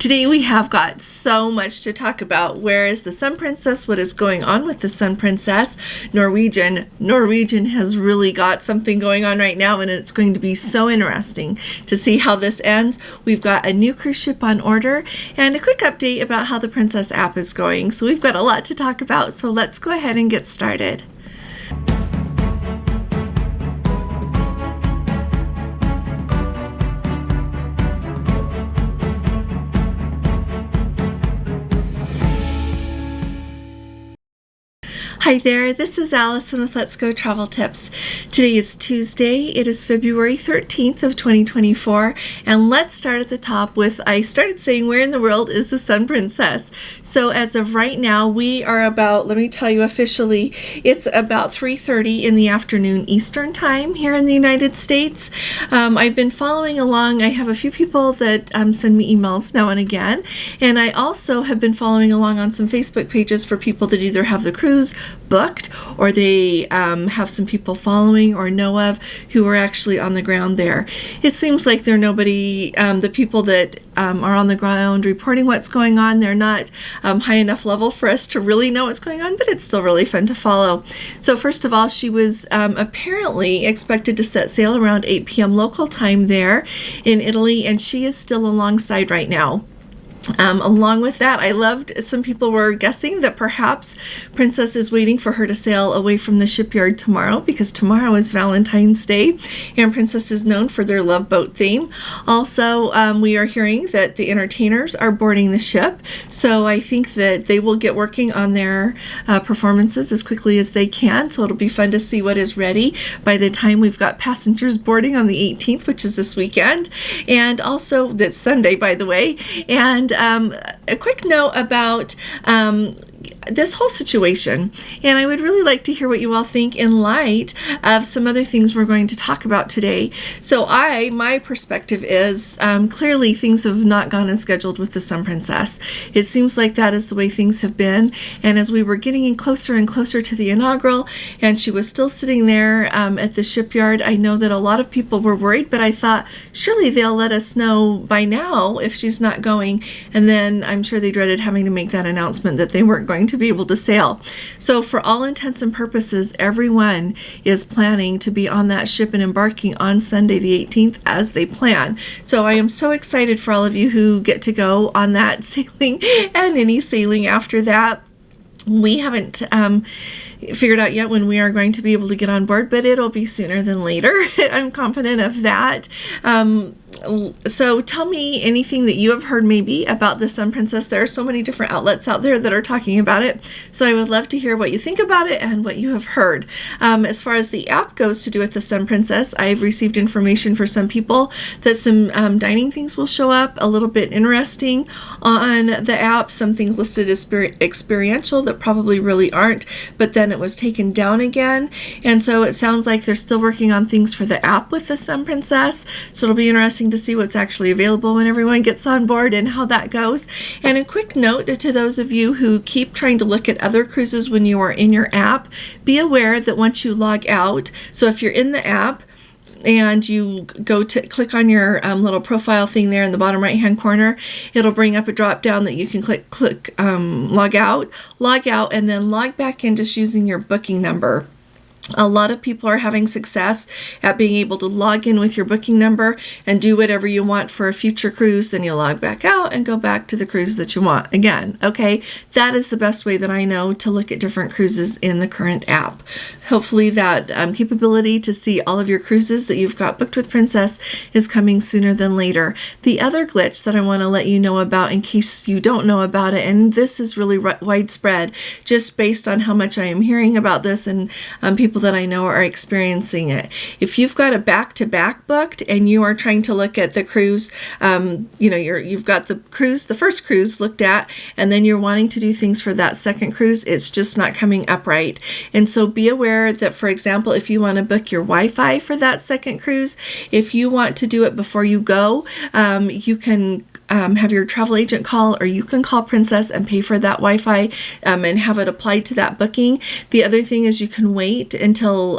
Today we have got so much to talk about. Where is the Sun Princess? What is going on with the Sun Princess? Norwegian has really got something going on right now, and it's going to be so interesting to see how this ends. We've got a new cruise ship on order and a quick update about how the Princess app is going. So we've got a lot to talk about, so let's go ahead and get started. Hi there, this is Allison with Let's Go Travel Tips. Today is Tuesday. It is February 13th of 2024, and let's start at the top with, I started saying, where in the world is the Sun Princess? So as of right now, we are about, let me tell you officially, it's about 3:30 in the afternoon Eastern Time here in the United States. I've been following along. I have a few people that send me emails now and again, and I also have been following along on some Facebook pages for people that either have the cruise booked or they have some people following or know of who are actually on the ground there. It seems like they're nobody, the people that are on the ground reporting what's going on, they're not high enough level for us to really know what's going on, but it's still really fun to follow. So first of all, she was apparently expected to set sail around 8 p.m. local time there in Italy, and she is still alongside right now. Along with that, I loved some people were guessing that perhaps Princess is waiting for her to sail away from the shipyard tomorrow, because tomorrow is Valentine's Day and Princess is known for their love boat theme. Also, we are hearing that the entertainers are boarding the ship, so I think that they will get working on their performances as quickly as they can, so it'll be fun to see what is ready by the time we've got passengers boarding on the 18th, which is this weekend, and also that's Sunday, by the way. And a quick note about this whole situation, and I would really like to hear what you all think in light of some other things we're going to talk about today. So my perspective is clearly things have not gone as scheduled with the Sun Princess. It seems like that is the way things have been, and as we were getting in closer and closer to the inaugural and she was still sitting there at the shipyard, I know that a lot of people were worried, but I thought surely they'll let us know by now if she's not going, and then I'm sure they dreaded having to make that announcement that they weren't going to be able to sail. So for all intents and purposes, everyone is planning to be on that ship and embarking on Sunday the 18th as they plan. So I am so excited for all of you who get to go on that sailing and any sailing after that. We haven't figured out yet when we are going to be able to get on board, but it'll be sooner than later. I'm confident of that. So tell me anything that you have heard maybe about the Sun Princess. There are so many different outlets out there that are talking about it, so I would love to hear what you think about it and what you have heard. As far as the app goes to do with the Sun Princess, I've received information for some people that some dining things will show up a little bit interesting on the app, some things listed as experiential that probably really aren't, but then it was taken down again, and so it sounds like they're still working on things for the app with the Sun Princess, so it'll be interesting to see what's actually available when everyone gets on board and how that goes. And a quick note to those of you who keep trying to look at other cruises when you are in your app, be aware that once you log out, so if you're in the app and you go to click on your little profile thing there in the bottom right hand corner, it'll bring up a drop down that you can click log out, and then log back in just using your booking number. A lot of people are having success at being able to log in with your booking number and do whatever you want for a future cruise. Then you log back out and go back to the cruise that you want again. Okay, that is the best way that I know to look at different cruises in the current app. Hopefully that capability to see all of your cruises that you've got booked with Princess is coming sooner than later. The other glitch that I want to let you know about in case you don't know about it, and this is really widespread just based on how much I am hearing about this and people that I know are experiencing it. If you've got a back-to-back booked and you are trying to look at the cruise, you've got the first cruise looked at, and then you're wanting to do things for that second cruise, it's just not coming up right. And so be aware that, for example, if you want to book your Wi-Fi for that second cruise, if you want to do it before you go, you can have your travel agent call, or you can call Princess and pay for that Wi-Fi and have it applied to that booking. The other thing is you can wait until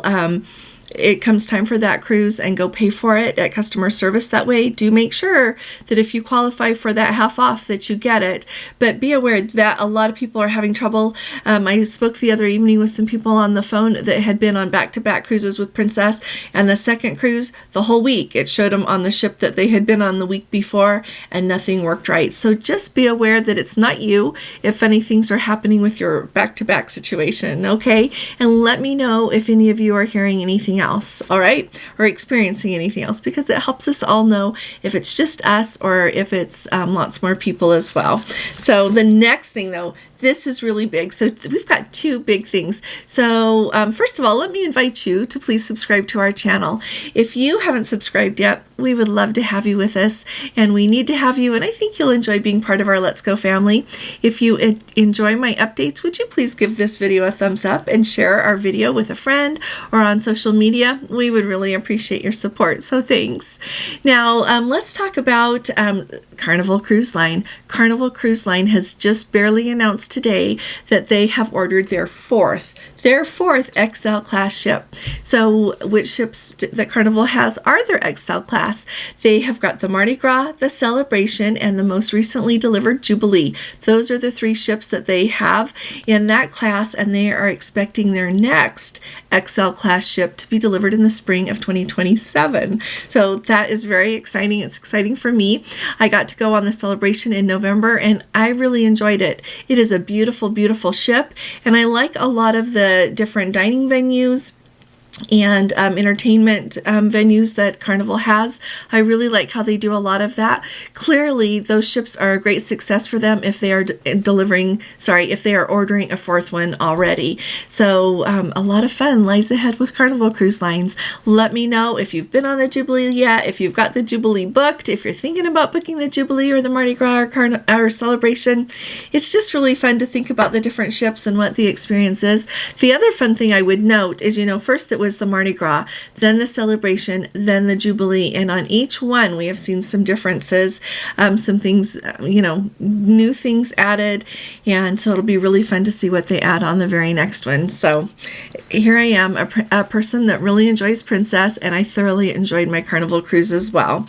it comes time for that cruise and go pay for it at customer service that way, do make sure that if you qualify for that half off that you get it. But be aware that a lot of people are having trouble. I spoke the other evening with some people on the phone that had been on back-to-back cruises with Princess, and the second cruise, the whole week, it showed them on the ship that they had been on the week before, and nothing worked right. So just be aware that it's not you if any things are happening with your back-to-back situation, okay? And let me know if any of you are hearing anything else, all right? Or experiencing anything else, because it helps us all know if it's just us or if it's lots more people as well. So the next thing, though, this is really big. So we've got two big things. So first of all, let me invite you to please subscribe to our channel. If you haven't subscribed yet, we would love to have you with us, and we need to have you, and I think you'll enjoy being part of our Let's Go family. If you enjoy my updates, would you please give this video a thumbs up and share our video with a friend or on social media? We would really appreciate your support, so thanks. Now, let's talk about Carnival Cruise Line. Carnival Cruise Line has just barely announced today that they have ordered their fourth XL class ship. So which ships that Carnival has are their XL class? They have got the Mardi Gras, the Celebration, and the most recently delivered Jubilee. Those are the three ships that they have in that class, and they are expecting their next XL class ship to be delivered in the spring of 2027. So that is very exciting. It's exciting for me. I got to go on the Celebration in November, and I really enjoyed it. It is a beautiful, beautiful ship, and I like a lot of the different dining venues and entertainment venues that Carnival has. I really like how they do a lot of that. Clearly, those ships are a great success for them if they are if they are ordering a fourth one already. So a lot of fun lies ahead with Carnival Cruise Lines. Let me know if you've been on the Jubilee yet, if you've got the Jubilee booked, if you're thinking about booking the Jubilee or the Mardi Gras or Celebration. It's just really fun to think about the different ships and what the experience is. The other fun thing I would note is, first it was the Mardi Gras, then the Celebration, then the Jubilee, and on each one we have seen some differences, some things, new things added, and so it'll be really fun to see what they add on the very next one. So here I am, a person that really enjoys Princess, and I thoroughly enjoyed my Carnival cruise as well.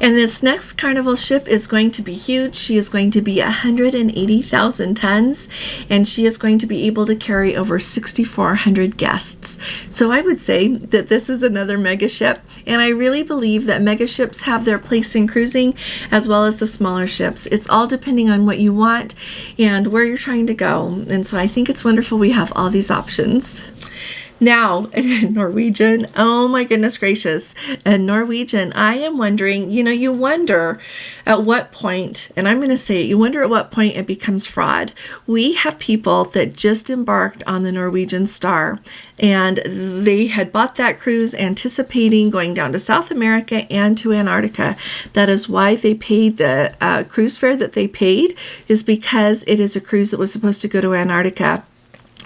And this next Carnival ship is going to be huge. She is going to be 180,000 tons, and she is going to be able to carry over 6,400 guests. So I would say that this is another mega ship, and I really believe that mega ships have their place in cruising as well as the smaller ships. It's all depending on what you want and where you're trying to go, and so I think it's wonderful we have all these options. Now, Norwegian, oh my goodness gracious. And Norwegian, I am wondering, you wonder at what point, and I'm going to say it, you wonder at what point it becomes fraud. We have people that just embarked on the Norwegian Star, and they had bought that cruise anticipating going down to South America and to Antarctica. That is why they paid the cruise fare that they paid, is because it is a cruise that was supposed to go to Antarctica.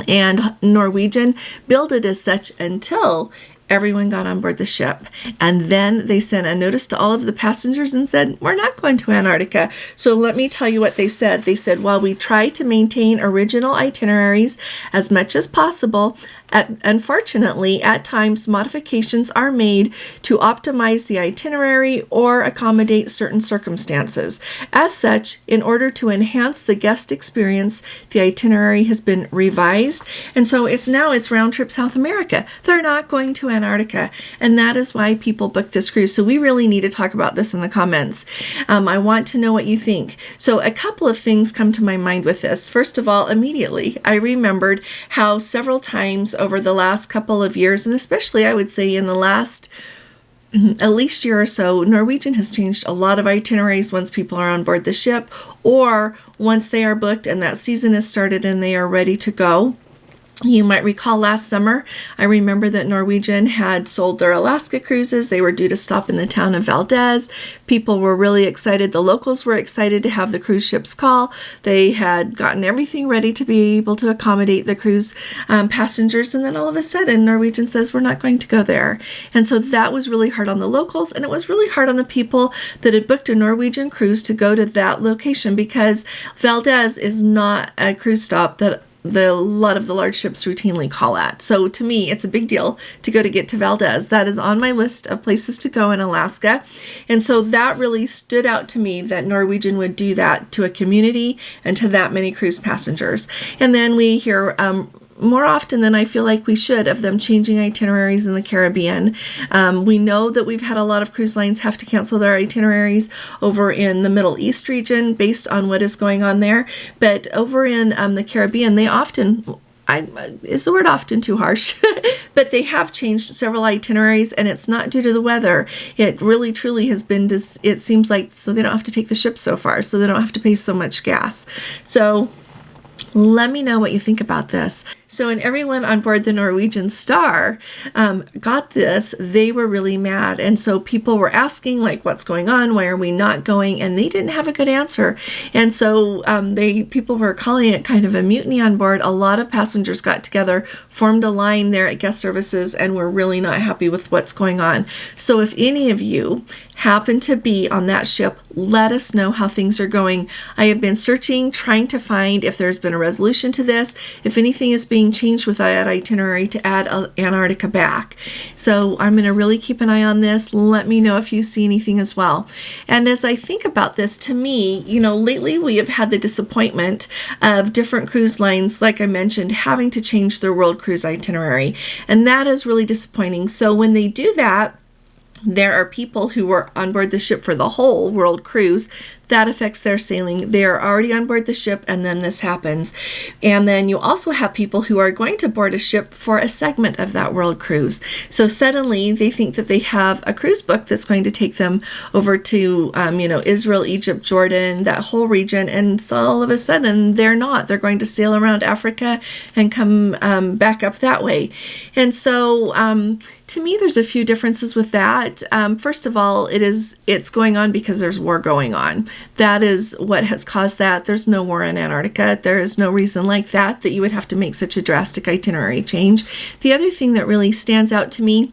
And Norwegian billed it as such until everyone got on board the ship. And then they sent a notice to all of the passengers and said, we're not going to Antarctica. So let me tell you what they said. They said, while we try to maintain original itineraries as much as possible, unfortunately, at times modifications are made to optimize the itinerary or accommodate certain circumstances. As such, in order to enhance the guest experience, the itinerary has been revised, and so it's round trip South America. They're not going to Antarctica, and that is why people book this cruise. So we really need to talk about this in the comments. I want to know what you think. So a couple of things come to my mind with this. First of all, immediately, I remembered how several times over the last couple of years, and especially I would say in the last at least year or so, Norwegian has changed a lot of itineraries once people are on board the ship, or once they are booked and that season has started and they are ready to go. You might recall last summer, I remember that Norwegian had sold their Alaska cruises. They were due to stop in the town of Valdez. People were really excited. The locals were excited to have the cruise ships call. They had gotten everything ready to be able to accommodate the cruise passengers. And then all of a sudden, Norwegian says, we're not going to go there. And so that was really hard on the locals. And it was really hard on the people that had booked a Norwegian cruise to go to that location, because Valdez is not a cruise stop that a lot of the large ships routinely call at. So to me, it's a big deal to get to Valdez. That is on my list of places to go in Alaska. And so that really stood out to me that Norwegian would do that to a community and to that many cruise passengers. And then we hear more often than I feel like we should of them changing itineraries in the Caribbean. We know that we've had a lot of cruise lines have to cancel their itineraries over in the Middle East region based on what is going on there. But over in the Caribbean, they often, is the word often too harsh? But they have changed several itineraries, and it's not due to the weather. It really truly has been, it seems like, so they don't have to take the ship so far, so they don't have to pay so much gas. So let me know what you think about this. So when everyone on board the Norwegian Star got this, they were really mad. And so people were asking, like, what's going on? Why are we not going? And they didn't have a good answer. And so people were calling it kind of a mutiny on board. A lot of passengers got together, formed a line there at guest services, and were really not happy with what's going on. So if any of you happen to be on that ship, let us know how things are going. I have been searching, trying to find if there's been a resolution to this, if anything is being changed with that itinerary to add Antarctica back. So I'm going to really keep an eye on this. Let me know if you see anything as well. And as I think about this, to me, lately we have had the disappointment of different cruise lines, like I mentioned, having to change their world cruise itinerary. And that is really disappointing. So when they do that, there are people who were on board the ship for the whole world cruise. That affects their sailing. They are already on board the ship, and then this happens. And then you also have people who are going to board a ship for a segment of that world cruise. So suddenly they think that they have a cruise book that's going to take them over to, Israel, Egypt, Jordan, that whole region. And so all of a sudden they're not. They're going to sail around Africa and come back up that way. And so to me, there's a few differences with that. First of all, it's going on because there's war going on. That is what has caused that. There's no war in Antarctica. There is no reason like that you would have to make such a drastic itinerary change. The other thing that really stands out to me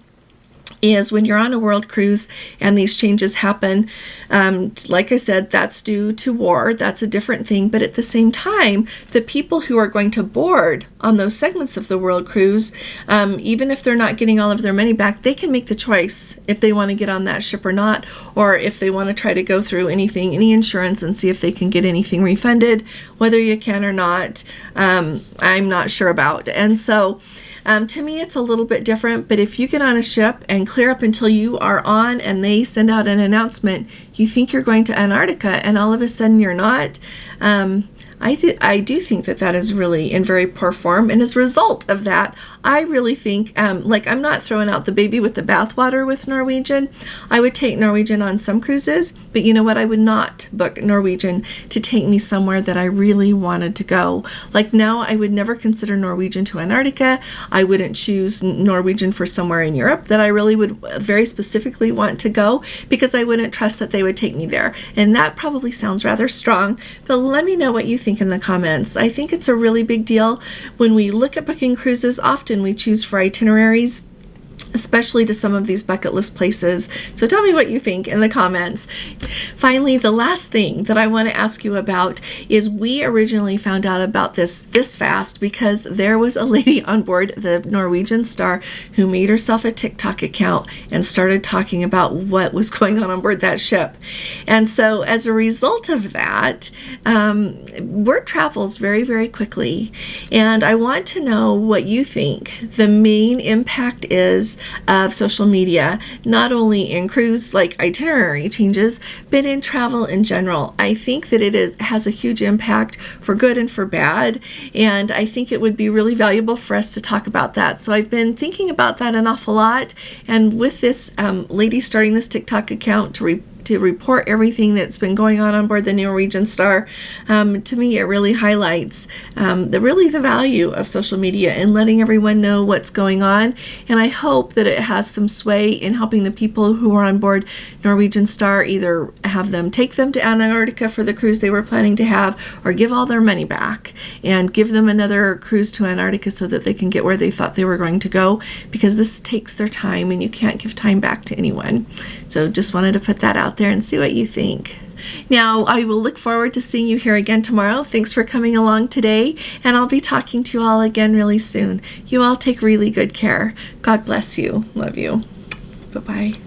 is when you're on a world cruise and these changes happen, like I said, that's due to war. That's a different thing. But at the same time, the people who are going to board on those segments of the world cruise, even if they're not getting all of their money back, they can make the choice if they want to get on that ship or not, or if they want to try to go through any insurance and see if they can get anything refunded. Whether you can or not, I'm not sure about. And so to me, it's a little bit different, but if you get on a ship and clear up until you are on and they send out an announcement, you think you're going to Antarctica and all of a sudden you're not, I do think that is really in very poor form. And as a result of that, I really think, I'm not throwing out the baby with the bathwater with Norwegian. I would take Norwegian on some cruises, but you know what? I would not book Norwegian to take me somewhere that I really wanted to go. Like now, I would never consider Norwegian to Antarctica. I wouldn't choose Norwegian for somewhere in Europe that I really would very specifically want to go because I wouldn't trust that they would take me there. And that probably sounds rather strong, but let me know what you think in the comments. I think it's a really big deal. When we look at booking cruises, often we choose for itineraries, especially to some of these bucket list places. So tell me what you think in the comments. Finally, the last thing that I want to ask you about is we originally found out about this fast because there was a lady on board the Norwegian Star who made herself a TikTok account and started talking about what was going on board that ship. And so as a result of that, word travels very, very quickly. And I want to know what you think the main impact is of social media, not only in cruise like itinerary changes, but in travel in general. I think that it has a huge impact for good and for bad, and I think it would be really valuable for us to talk about that. So I've been thinking about that an awful lot, and with this lady starting this TikTok account to report everything that's been going on board the Norwegian Star, to me it really highlights the value of social media and letting everyone know what's going on. And I hope that it has some sway in helping the people who are on board Norwegian Star either have them take them to Antarctica for the cruise they were planning to have, or give all their money back and give them another cruise to Antarctica so that they can get where they thought they were going to go, because this takes their time and you can't give time back to anyone. So just wanted to put that out out there and see what you think. Now, I will look forward to seeing you here again tomorrow. Thanks for coming along today, and I'll be talking to you all again really soon. You all take really good care. God bless you. Love you. Bye-bye.